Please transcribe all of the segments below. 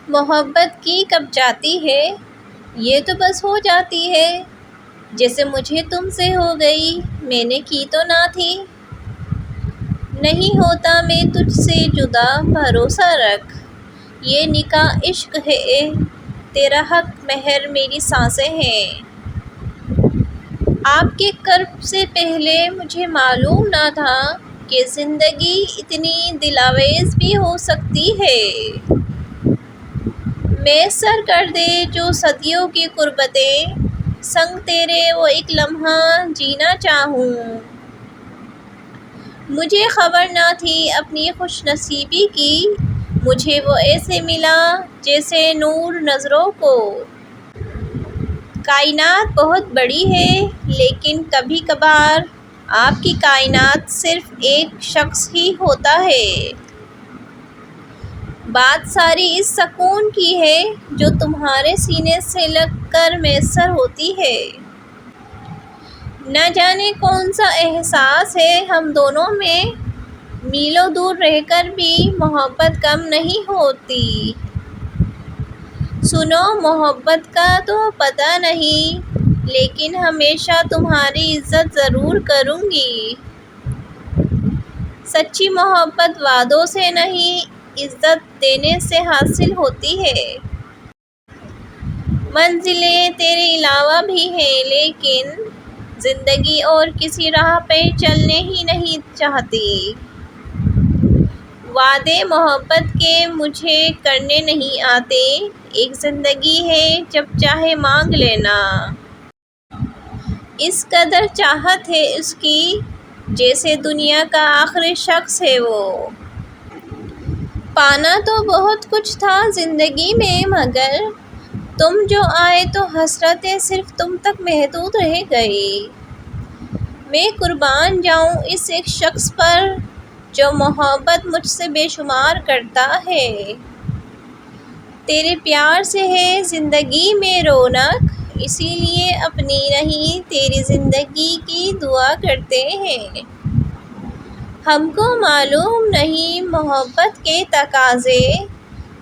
محبت کی کب جاتی ہے، یہ تو بس ہو جاتی ہے، جیسے مجھے تم سے ہو گئی، میں نے کی تو نہ تھی۔ نہیں ہوتا میں تجھ سے جدا، بھروسہ رکھ، یہ نکاح عشق ہے، تیرا حق مہر میری سانسیں ہیں۔ آپ کے قرب سے پہلے مجھے معلوم نہ تھا کہ زندگی اتنی دلاویز بھی ہو سکتی ہے۔ میسر کر دے جو صدیوں کی قربتیں، سنگ تیرے وہ ایک لمحہ جینا چاہوں۔ مجھے خبر نہ تھی اپنی خوش نصیبی کی، مجھے وہ ایسے ملا جیسے نور نظروں کو۔ کائنات بہت بڑی ہے لیکن کبھی کبھار آپ کی کائنات صرف ایک شخص ہی ہوتا ہے۔ بات ساری اس سکون کی ہے جو تمہارے سینے سے لگ کر میسر ہوتی ہے۔ نہ جانے کون سا احساس ہے ہم دونوں میں، میلوں دور رہ کر بھی محبت کم نہیں ہوتی۔ سنو محبت کا تو پتہ نہیں، لیکن ہمیشہ تمہاری عزت ضرور کروں گی۔ سچی محبت وعدوں سے نہیں، عزت دینے سے حاصل ہوتی ہے۔ منزلیں تیرے علاوہ بھی ہیں لیکن زندگی اور کسی راہ پہ چلنے ہی نہیں چاہتی۔ وعدے محبت کے مجھے کرنے نہیں آتے، ایک زندگی ہے جب چاہے مانگ لینا۔ اس قدر چاہت ہے اس کی، جیسے دنیا کا آخری شخص ہے وہ۔ پانا تو بہت کچھ تھا زندگی میں مگر تم جو آئے تو حسرتیں صرف تم تک محدود رہ گئی۔ میں قربان جاؤں اس ایک شخص پر جو محبت مجھ سے بے شمار کرتا ہے۔ تیرے پیار سے ہے زندگی میں رونق، اسی لیے اپنی نہیں تیری زندگی کی دعا کرتے ہیں۔ ہم کو معلوم نہیں محبت کے تقاضے،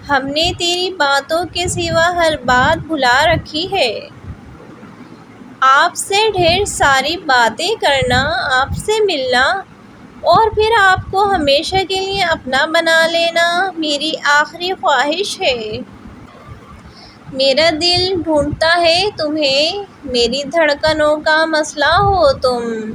ہم نے تیری باتوں کے سوا ہر بات بھلا رکھی ہے۔ آپ سے ڈھیر ساری باتیں کرنا، آپ سے ملنا اور پھر آپ کو ہمیشہ کے لیے اپنا بنا لینا میری آخری خواہش ہے۔ میرا دل ڈھونڈتا ہے تمہیں، میری دھڑکنوں کا مسئلہ ہو تم۔